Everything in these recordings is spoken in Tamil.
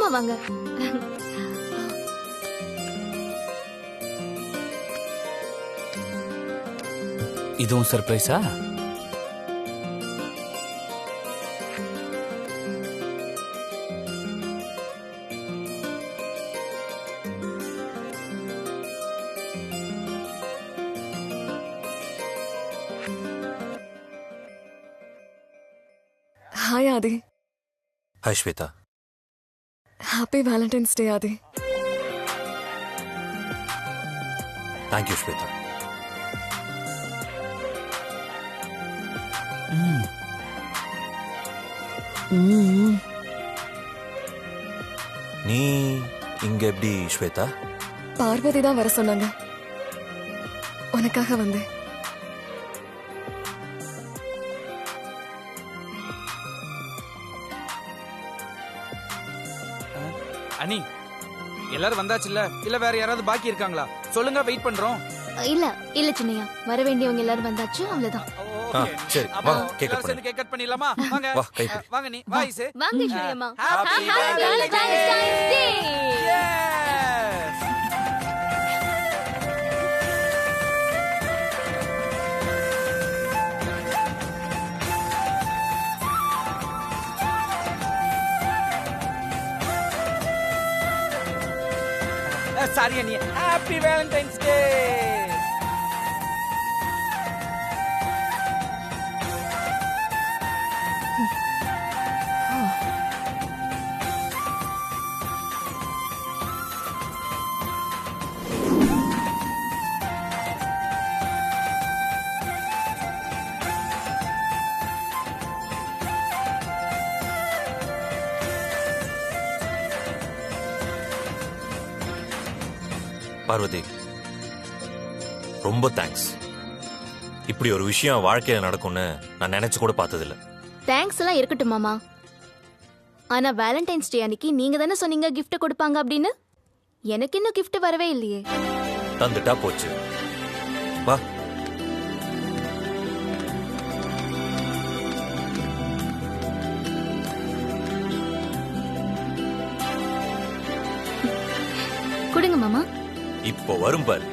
மெதுவா வாங்க. இதுவும் சர்ப்ரைஸா? ஹாய் ஆதி. ஹாய் ஸ்வேதா. ஹாப்பி வேலண்டைன்ஸ் டே ஆதி. தேங்க்யூ ஸ்வேதா. நீ இங்க எப்படி ஸ்வேதா? பார்வதி தான் வர சொன்னாங்க, உனக்காக வந்தேன். அனி, எல்லாரும் வந்தாச்சுல்ல? இல்ல வேற யாராவது பாக்கி இருக்காங்களா? சொல்லுங்க, வெயிட் பண்றோம். இல்ல சின்னையா, வர வேண்டியவங்க எல்லாரும் வந்தாச்சு, அவ்வளவுதான். சரி, அப்போ வா கேக் கட் எல்லாரும் சேர்ந்து பண்ணு. கேக் கட் பண்ணிடலாமா? வாங்க வா கை கொடு. வாங்க நீ வா ஐசு. வாங்க சின்னையம்மா. Happy Valentine's Day. Yes. Sorry அண்ணி, ஹாப்பி வேலண்டைன்ஸ் டே. பார்வதி, ரொம்ப தேங்க்ஸ். இப்படி ஒரு விஷயம் வாழ்க்கையில நடக்கும்னு நான் நினைச்சு கூட பார்த்ததில்ல. தேங்க்ஸ் எல்லாம் இருக்கட்டும் மாமா. ஆனா வேலண்டைன்ஸ் டே அன்னைக்கு நீங்க தானே சொன்னீங்க கிஃப்ட் கொடுப்பாங்க அப்படின்னு. எனக்கு இன்னும் கிஃப்ட் வரவே இல்லையே. தந்துட்டா போச்சு. வா. கொடுங்க மாமா. இப்போ வரும் பாரு.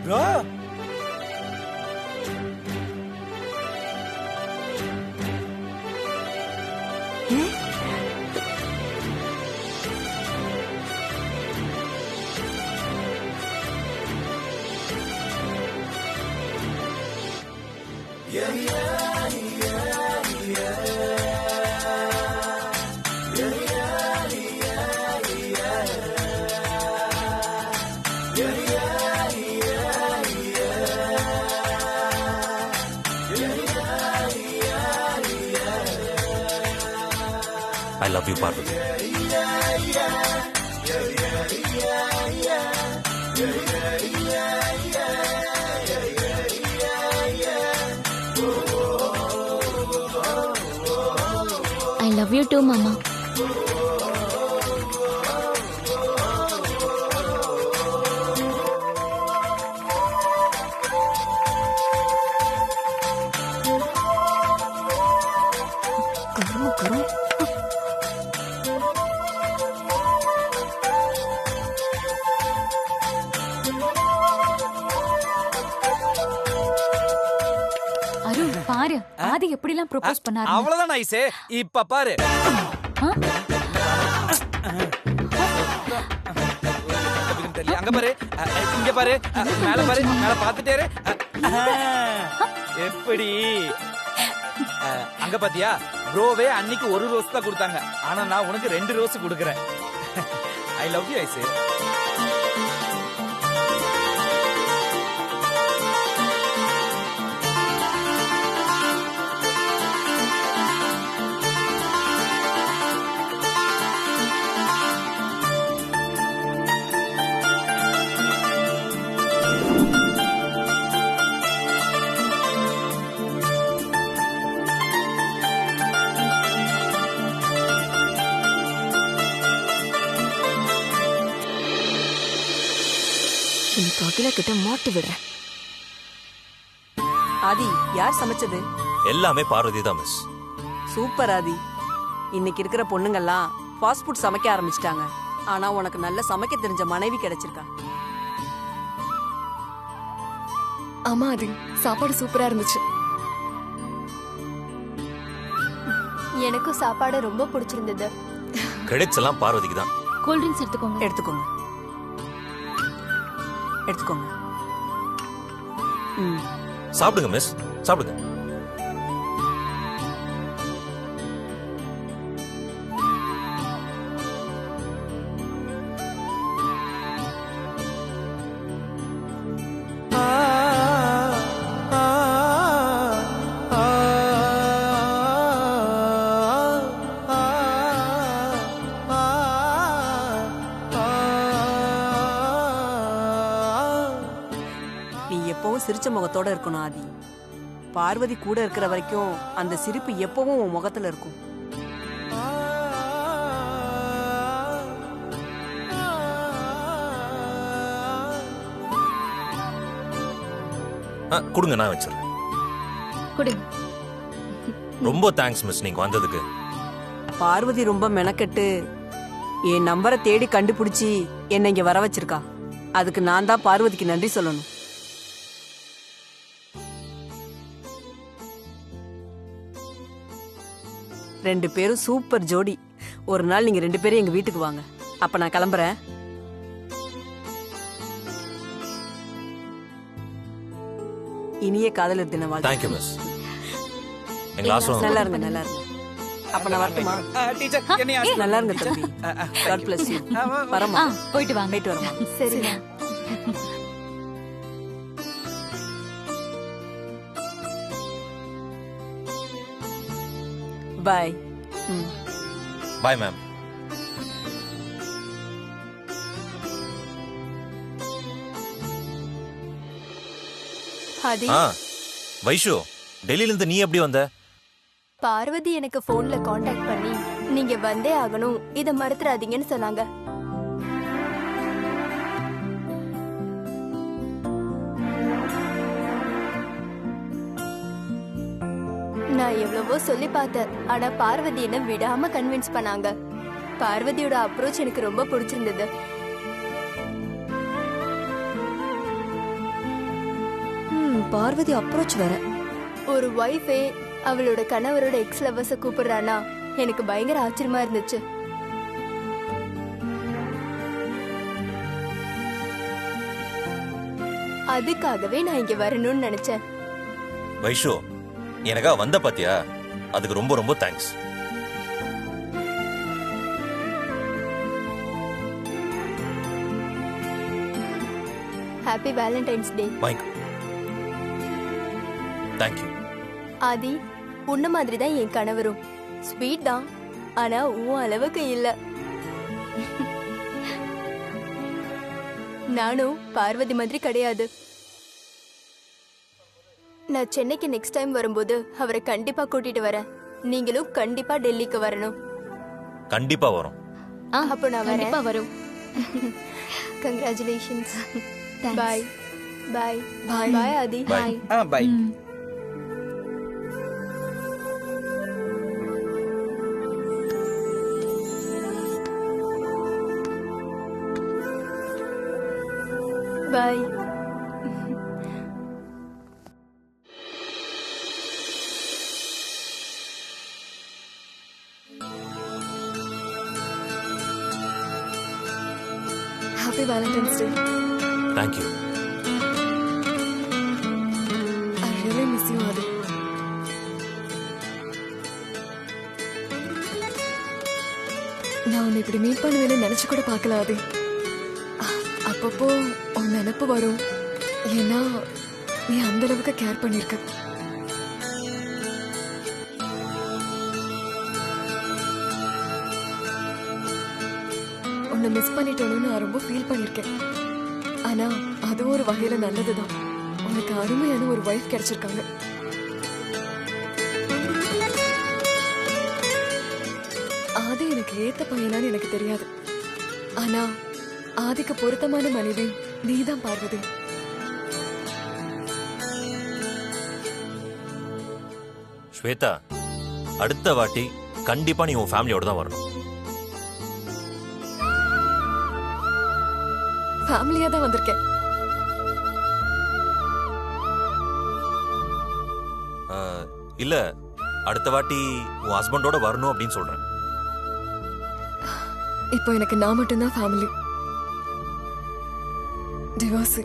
Bro, I love you, Parvati. I love you too, மாமா. அருண் பாரு, ஆதி எப்படி எல்லாம் ப்ரோபோஸ் பண்ணாரு. அவ்வளவுதான் ஐசு. இப்ப பாரு. தெரியல, அங்க பாரு, இங்க பாரு, மேல பாரு, மேல பாத்துட்டே இரு. எப்படி அங்க பாத்தியா? ப்ரோவே அன்னைக்கு ஒரு ரோஸ் தான் கொடுத்தாங்க, ஆனா நான் உனக்கு 2 ரோஸ் கொடுக்கறேன். I love you Aisu. இன்னைக்கு அகிலா கிட்ட மாட்டி விடுறேன். ஆதி, யார் சமைச்சது? எல்லாமே பார்வதி தான் மிஸ். சூப்பர் ஆதி. இன்னைக்கு இருக்கிற பொண்ணுங்கெல்லாம் ஃபாஸ்ட் ஃபுட் சமைக்க ஆரம்பிச்சிட்டாங்க. ஆனா உனக்கு நல்ல சமைக்க தெரிஞ்ச மனைவி கிடைச்சிருக்கா. ஆமா ஆதி, சாப்பாடு சூப்பரா இருந்துச்சு. எனக்கும் சாப்பாடு ரொம்ப பிடிச்சிருந்தது. கிரெடிட்ஸ் எல்லாம் பார்வதிக்கு தான். கூல் ட்ரிங்க்ஸ் எடுத்துக்கோங்க. எடுத்துக்கோங்க எடுத்துக்கோங்க. ம். சாப்பிடுங்க மிஸ், சாப்பிடுங்க. நீ எப்பவும் சிரிச்ச முகத்தோட இருக்கணும் ஆதி. பார்வதி கூட இருக்கிற வரைக்கும் அந்த சிரிப்பு எப்பவும் உன் முகத்துல இருக்கும். கொடுங்க, நான் வச்சிருக்கேன். கொடுங்க. ரொம்ப தேங்க்ஸ் மிஸ், நீங்க வந்ததுக்கு. பார்வதி ரொம்ப மெனக்கெட்டு என் நம்பரை தேடி கண்டுபிடிச்சி என்னை இங்க வர வச்சிருக்கா. அதுக்கு நான் தான் பார்வதிக்கு நன்றி சொல்லணும். ரெண்டு பேரும் சூப்பர் ஜோடி. ஒரு நாள் நீங்க ரெண்டு பேரும் எங்க வீட்டுக்கு வாங்க. அப்ப நான் கிளம்புறேன். இனிய காதலர் தின வாழ்த்து. Thank you miss. எங்க ஆசிரமம் நல்லா இருங்க, நல்லா இருங்க. அப்ப நான் வரட்டுமா? டீச்சர் என்னைய நல்லா இருங்க தம்பி. God bless you. வரமா? போயிட்டு வாங்க. போயிட்டு வரமா? சரிங்க. பாய். ம். Bye ma'am. ஆதி, வைஷு, டெல்லியில இருந்து நீ எப்படி வந்த? பார்வதி எனக்கு போன்ல காண்டாக்ட் பண்ணி நீங்க வந்தே ஆகணும், இத மறந்துடாதீங்கன்னு சொன்னாங்க. நான் எவ்வளவோ சொல்லி பார்த்தேன், ஆனா பார்வதி என்ன விடாம கன்வின்ஸ் பண்ணாங்க. பார்வதியோட அப்ரோச் எனக்கு ரொம்ப பிடிச்சிருந்தது. பார்வதி அப்ரோச் வேற. ஒரு ஒய்ஃபே அவளோட கணவரோட எக்ஸ் லவர்ஸ கூப்பிடுறானா எனக்கு பயங்கர ஆச்சரியமா இருந்துச்சு. அதுக்காகவே நான் இங்க வரணும்னு நினைச்சேன். வைஷு, எனக்கா வந்த பாத்தியா? அதுக்கு ரொம்ப ரொம்ப thanks. Happy Valentine's day. Mike, thank you. Aadhi, உன்ன மாதிரி தான் என் கணவரும். ஸ்வீட் தான், ஆனா உன் அளவுக்கு இல்ல. நானும் பார்வதி மாதிரி கிடையாது. நான் சென்னைக்கு நெக்ஸ்ட் டைம் வரும்போது அவரை கண்டிப்பா கூட்டிட்டு வரேன். நீங்களும் கண்டிப்பா டெல்லிக்கு வரணும். கண்டிப்பா வரும். அப்போ நான் வரேன். கண்டிப்பா வரும். Congratulations. Thanks. Bye bye Bye. Bye Aadhi. Bye. Bye. ம். Bye. Happy Valentine's day. Thank you. I really miss you Aadhi. நான் உன்னை இப்படி மீட் பண்ணுவேன்னு நினைச்சு கூட பார்க்கல ஆதி. அப்பப்போ உன் நினப்பு வரும். ஏன்னா நீ அந்த அளவுக்கு கேர் பண்ணிருக்க. உன்னை மிஸ் பண்ணிட்டோன்னு நான் ரொம்ப ஃபீல் பண்ணிருக்கேன். ஆனா அதுவும் ஒரு வகையில நல்லதுதான். உனக்கு அருமையான ஒரு வைஃப் கிடைச்சிருக்காங்க. ஆதி எனக்கு ஏத்த பையனான்னு எனக்கு தெரியாது. ஆனா ஆதிக்கு பொருத்தமான மனைவி நீதான் பார்வதி. ஸ்வேதா, அடுத்த வாட்டி கண்டிப்பா நீ உன் ஃபேமிலியோட தான் வரணும். ஃபேமிலியா தான் வந்திருக்கேன். இல்ல, அடுத்த வாட்டி உன் ஹஸ்பண்டோட வரணும் அப்படின்னு சொல்றேன். இப்போ எனக்கு நான் மட்டும்தான் ஃபேமிலி. டிவோர்ஸ்.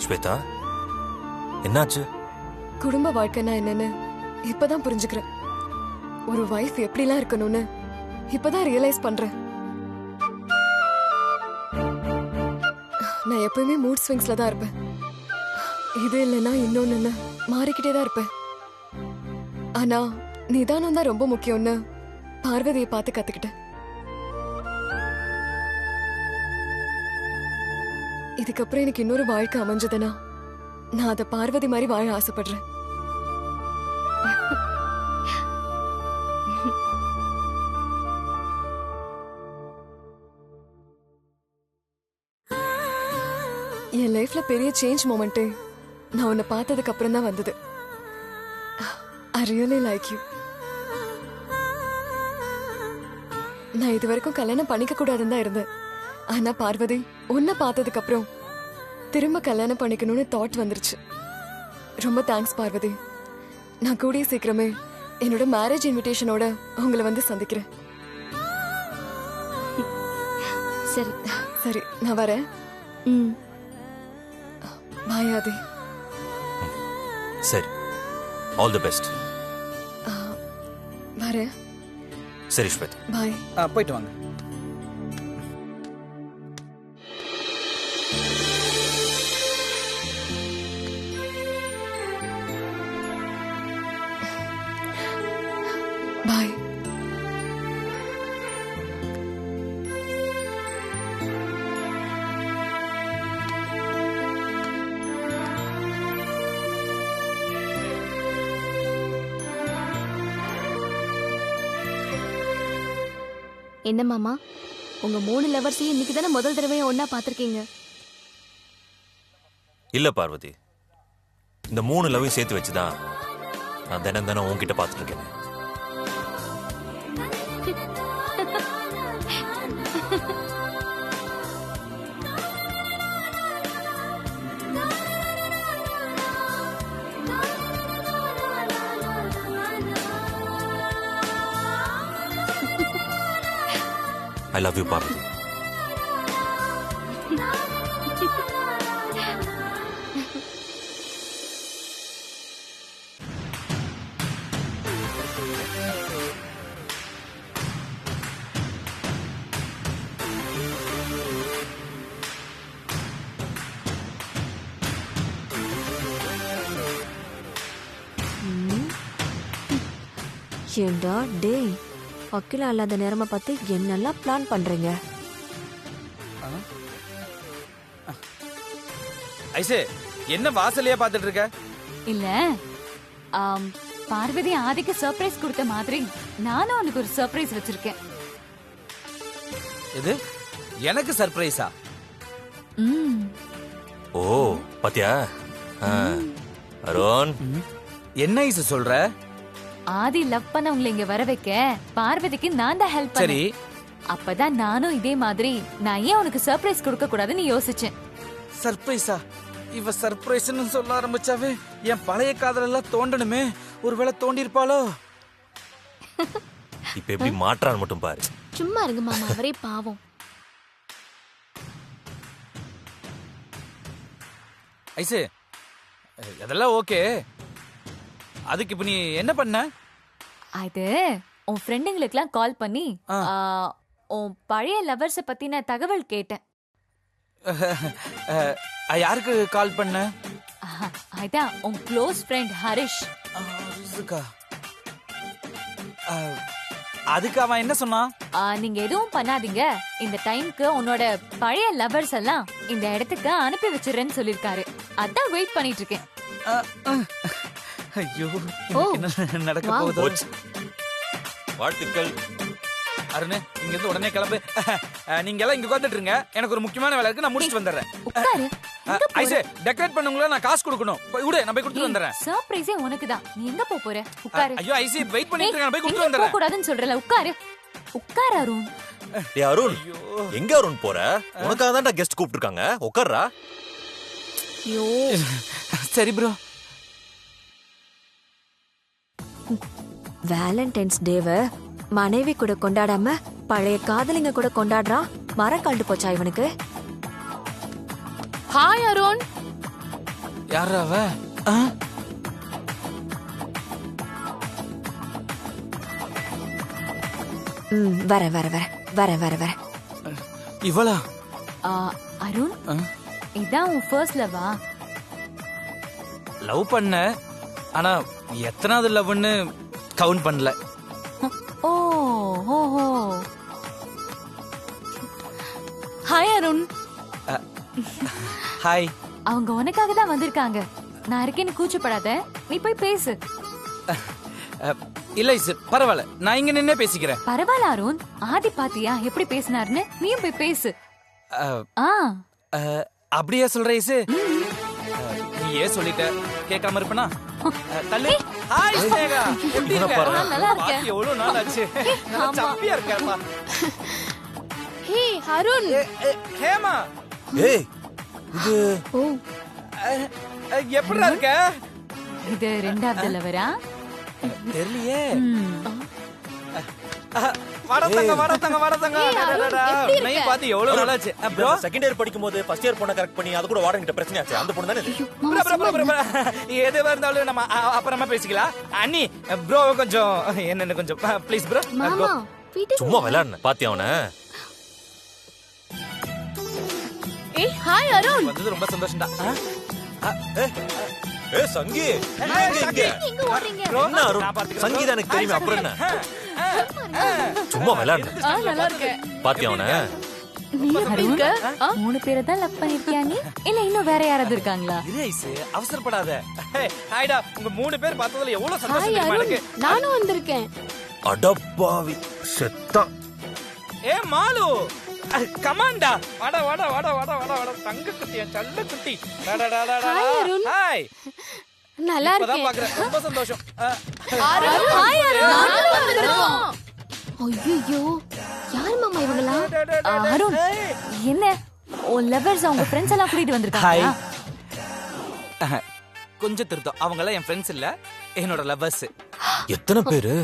ஸ்வேதா, என்னாச்சு? குடும்ப வாழ்க்கைனா என்னன்னு இப்பதான் புரிஞ்சுக்கிறேன். ஒரு வைஃப் எப்படிலாம் இருக்கணும்னு இப்பதான் ரியலைஸ் பண்றேன். நான் எப்பவுமே மூட் ஸ்விங்ஸ்ல தான் இருப்பேன். இது இல்லைன்னா இன்னொன்னு மாறிக்கிட்டே தான் இருப்பேன். ஆனா நிதானம் தான் ரொம்ப முக்கியம்னு பார்வதியை பார்த்து கத்துக்கிட்டேன். இதுக்கப்புறம் எனக்கு இன்னொரு வாழ்க்கை அமைஞ்சதுன்னா நான் அதை பார்வதி மாதிரி வாழ ஆசைப்படுறேன். என் லைஃப்ல பெரிய சேஞ்ச் மொமெண்ட் நான் உன்னை பார்த்ததுக்கு அப்புறம் தான் வந்தது. I really like you. நான் இது வரைக்கும் கல்யாணம் பண்ணிக்க கூடாதுன்னு தான் இருந்தேன். ஆனா பார்வதி, உன்னை பார்த்ததுக்கு அப்புறம் திரும்ப கல்யாணம் பண்ணிக்கணும்னு தாட் வந்துருச்சு. ரொம்ப தேங்க்ஸ் பார்வதி. நான் கூடிய சீக்கிரமே என்னோட மேரேஜ் இன்விடேஷனோட உங்களை வந்து சந்திக்கிறேன். சரி சரி, நான் வரேன். ம் பாய் ஆதி. சரி, ஆல் தி பெஸ்ட். வரேன். சரி ஸ்வேதா, பாய். போயிட்டு வாங்க. பாய். என்ன மாமா, உங்க 3 லவர்ஸையும் இன்னைக்கு தானே முதல் தடவையா ஒன்னா பாத்திருக்கீங்க? இல்ல பார்வதி, இந்த 3 லவ்வையும் சேர்த்து வச்சுதான் நான் தினம் தினம் உன்கிட்ட பார்த்துட்டு இருக்கேன். I love you, Parvati. ஏண்டா டேய், அக்கிலா இல்லாத நேரமா பார்த்து என்னெல்லாம் பிளான் பண்றீங்க? ஐசே, என்ன வாசலையா பார்த்துட்டு இருக்க? இல்ல பார்வதி ஆதிக்கு சர்ப்ரைஸ் கொடுத்த மாதிரி நானும் உனக்கு ஒரு சர்ப்ரைஸ் வச்சிருக்கேன். இது எனக்கு சர்ப்ரைஸா? ஓ பாத்தியா? அருண், என்ன ஐசு சொல்ற? ஆதி லவ் பண்ணவங்களை இங்க வர வைக்க பார்வதிக்கு நான் தான் ஹெல்ப் சரி, பண்ணேன். அப்பதான் நானும் இதே மாதிரி நான் ஏன் உனக்கு சர்ப்ரைஸ் கொடுக்க கூடாதுன்னு யோசிச்சேன். சர்ப்ரைஸா? இவ சர்ப்ரைஸ்னு சொல்ல ஆரம்பிச்சாவே என் பழைய காதல் எல்லாம் தோண்டணுமே. ஒருவேளை தோண்டி இருப்பாளோ? இப்ப எப்படி மாற்றான்னு மட்டும் பாரு. சும்மா இருங்க மாமா, அவரே பாவம். ஐசு, அதெல்லாம் ஓகே. அதுக்கு இப்ப நீ என்ன பண்ண? அது உன் ஃப்ரெண்டுங்களுக்குலாம் கால் பண்ணி உன் பழைய லவர்ஸ பத்தின தகவல் கேட்டேன். யாருக்கு கால் பண்ண? அதான் உன் க்ளோஸ் ஃப்ரெண்ட் ஹரிஷ். அதுக்கு அவன் என்ன சொன்னான்? நீங்க எதுவும் பண்ணாதீங்க, இந்த டைம்க்கு உன்னோட பழைய லவர்ஸ் எல்லாம் இந்த இடத்துக்கு அனுப்பி வச்சிருன்னு சொல்லிருக்காரு. அதான் வெயிட் பண்ணிட்டு இருக்கேன். ஐயோ, ஓ, என்ன நடக்க வாவ். போகுதோ? வாழ்த்துக்கள். அருண் இங்க இருந்து உடனே கிளம்பு. நீங்க எல்லாம் இங்க உட்கார்ந்துட்டு இருங்க. எனக்கு ஒரு முக்கியமான வேலை இருக்கு, நான் முடிச்சிட்டு வந்துடுறேன். உட்காரு. ஐசே டெக்கரேட் பண்ணுங்களா, நான் காசு கொடுக்கணும். போய் விடு, நான் போய் கொடுத்துட்டு வந்துடுறேன். சர்ப்ரைஸே உனக்கு தான். நீ எங்க போற? உட்காரு. ஐயோ ஐசே வெயிட் பண்ணிட்டு இருக்கேன், நான் போய் கொடுத்துட்டு போக வந்துடுறேன். கூடாதுன்னு சொல்றல. உட்காரு. உட்காரு அருண். டேய் அருண், எங்க அருண் போற? உனக்காக தான்டா கெஸ்ட் கூப்பிட்டுருக்காங்க, உட்கார்றா. ஐயோ சரி ப்ரோ. வேலண்டைன்ஸ் டேவை மனைவி கூட கொண்டாடாம பழைய காதலிங்க கூட கொண்டாடுறான். மரம் கண்டு போச்சா இவனுக்கு? ஹாய் அருண். யாரா அவ? வர வர வர வர வர வர இவளா? அருண், இதான் உன் ஃபர்ஸ்ட் லவ்வா? லவ் பண்ண, ஆனா எத்தனாவது லவ்னு கவுண்ட் பண்ணல. ஓ ஓ ஓ. ஹாய் அருண். ஹாய். அவங்க உனக்காக தான் வந்திருக்காங்க. நான் இருக்கேன்னு கூச்சப்படாத, நீ போய் பேசு. இல்ல ஐசு, பரவாயில்ல, நான் இங்க நின்னே பேசிக்கிறேன். பரவாயில்ல அருண், ஆதி பாத்தியா எப்படி பேசினாருன்னு? நீயும் போய் பேசு. அப்படியே சொல்ற ஐசு? நீ ஏன் சொல்லிட்ட, கேட்காம இருப்பனா? தள்ளு. ஹாய் ஸ்னேகா, எப்படி இருக்க? நல்லா இருக்கேன். பாத்தி எவ்வளவு நாள் ஆச்சு. நல்லா சப்பியா இருக்கேப்பா. ஹே அருண். ஹேமா. ஏய் இது எப்படிடா இருக்க? இது ரெண்டாவது லவரா? தெரியலையே. வரதங்க வரதங்க வரதங்க. நீ பாத்தி எவ்வளவு நாள் ஆச்சு. ப்ரோ செகண்ட் இயர் படிக்கும்போது ஃபர்ஸ்ட் இயர் பொண்ண கரெக்ட் பண்ணி அது கூட வார்டன் கிட்ட பிரச்சனை ஆச்சு. அந்த பொண்ணு தானே இது? எதுவா இருந்தாலும் நம்ம அப்புறமா பேசிக்கலாம். அண்ணி ப்ரோ கொஞ்சம் என்ன கொஞ்சம் ப்ளீஸ் ப்ரோ. மாமா வீட்டுக்கு சும்மா விளையாடுன பாத்தியா அவன? ஏய் ஹாய் அருண். வந்தது ரொம்ப சந்தோஷம்டா. ஏ சங்கி, எங்க ஓடுறீங்க? என்ன அருண், சங்கீதா எனக்கு தெரியுமே, அப்புறம் என்ன? சும்மா விளையாடுன நல்லா இருக்கேன். பாத்தியா அவன? நீ எப்படி இருக்க? 3 பேரை தான் லவ் பண்ணிருக்கியா நீ? இல்ல இன்னும் வேற யாராவது இருக்காங்களா? இரு ஐசு, அவசரப்படாத. ஹாய்டா, உங்க 3 பேர் பார்த்ததுல எவ்வளவு சந்தோஷம் ஹாய் தெரியுமா அருண், எனக்கு. நானும் வந்திருக்கேன். அடப்பாவி செத்தா. ஏ மாலு, கமாண்டா, வாடா வாடா வாடா வாடா வாடா வாடா, தங்க குட்டி, சல்ல குட்டி. ஹாய் அருண். ஹாய். நல்லா இப்பதான் இருக்கேன். பாக்குறேன், ரொம்ப சந்தோஷம். அருண் ஹாய் அருண். நானும் வந்திருக்கோம். ஐயோ யார் மாமா இவங்கலாம்? அருண், என்ன உன் லவர்ஸ் அவங்க ஃப்ரெண்ட்ஸ் எல்லாம் கூட்டிட்டு வந்திருக்காங்க? கொஞ்சம் திருத்தம், அவங்க எல்லாம் என் ஃப்ரெண்ட்ஸ் இல்ல, என்னோட லவ்வர்ஸ். எத்தனை பேரு?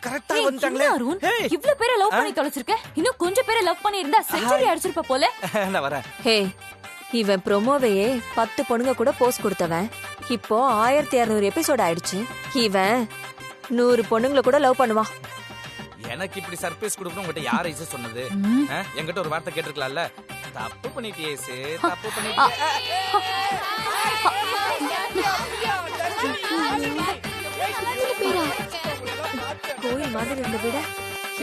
கரெக்டா வந்துட்டாங்களே. அருண், இவ்ளோ பேரை லவ் பண்ணி தொலைச்சிருக்க. இன்னும் கொஞ்சம் பேரை லவ் பண்ணி இருந்தா செஞ்சுரி அடிச்சிருப்ப போல. நான் வரேன். ஹே, இவன் ப்ரோமோவையே 10 பொண்ணுங்க கூட போஸ்ட் கொடுத்தவன். இப்போ 1200 எபிசோட் ஆயிடுச்சு. இவன் 100 பொண்ணுங்களை கூட லவ் பண்ணுவான். எனக்கு இப்படி சர்ப்ரைஸ் கொடுக்கணும் உங்ககிட்ட யார் ஐசு சொன்னது? என்கிட்ட ஒரு வார்த்தை கேட்டிருக்கலாம்ல. தப்பு பண்ணிட்டியே ஐசு, தப்பு பண்ணிட்டியே. கோயில் மாதிரி இருந்த விட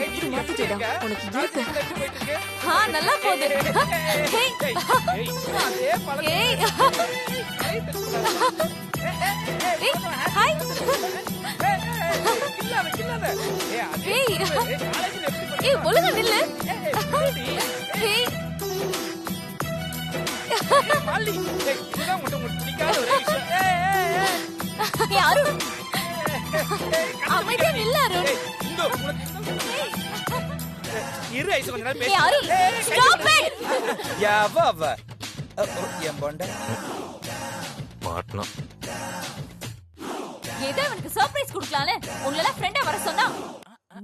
இப்படி மாத்திட்டா உனக்கு இருக்கு. நல்லா போகுது. ஒழுங்கா நில்லு. அருண், அமைதியா நில்லு அருண். இரு ஐசு, கொஞ்ச நேரம் ஏய் அருண், ஸ்டாப் இட். யாவா என் பொண்ட மாட்டனா. ஏதோ அவனுக்கு சர்ப்ரைஸ் கொடுக்கலாம்ல. உங்கள ஃப்ரெண்டா வர சொன்னா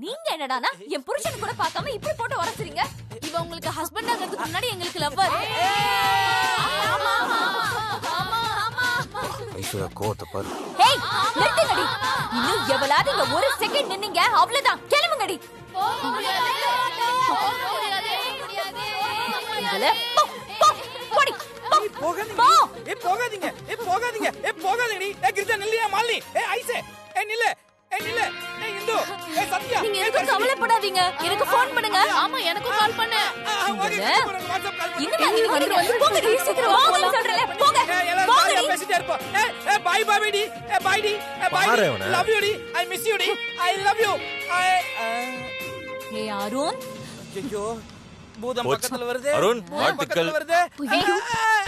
நீங்க என்னடானா என் புருஷன் கூட பார்க்காம இப்படி போட்டு வரச்சுறீங்க. இவ உங்களுக்கு ஹஸ்பண்ட் ஆகிறதுக்கு முன்னாடி எங்களுக்கு லவ்வர். ஐஸ்வர்யா கோவத்தை பாரு. ஹேய், நிறுத்துங்கடி. இன்னும் எவ்வளவு இங்க ஒரு செகண்ட் நின்னீங்க அவ்வளவுதான். கிளம்புங்கடி. போகாதீங்க, போகாதீங்க, போகாதீங்க. கிரிஜா நில்லையா மாலினி? ஐசே நில்லு, நில்லு. இந்து, சத்யா, நீங்க எதுக்கும் கவலைப்படாதீங்க. எனக்கு ஃபோன் பண்ணுங்க. ஆமா எனக்கும் கால் பண்ணு. இன்னும் வந்து போங்க, சீக்கிரம் வாங்க சொல்றேன். போங்க. எல்லாரும் பேசிட்டே இருப்போம். பை bye bye டி bye டி bye பாரு அவனை. love you டி I miss you டி I love you ஏ அருண் ஐயோ பூதம் போச்சு. பக்கத்துல வருது அருண், பூதம் வாழ்த்துக்கள். பக்கத்துல வருது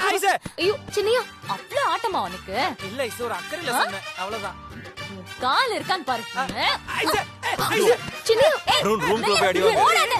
ஐசே ஐயோ சின்னையா அவ்வளவு ஆட்டமா உனக்கு இல்ல ஐசே ஒரு அக்கறையில சொன்னேன் அவ்வளவுதான் கால் இருக்கான்னு பாரு ஐசே ஐசே சின்னையா அருண் ரூம்குள்ள போய் அடி வாங்கு. ஓடாத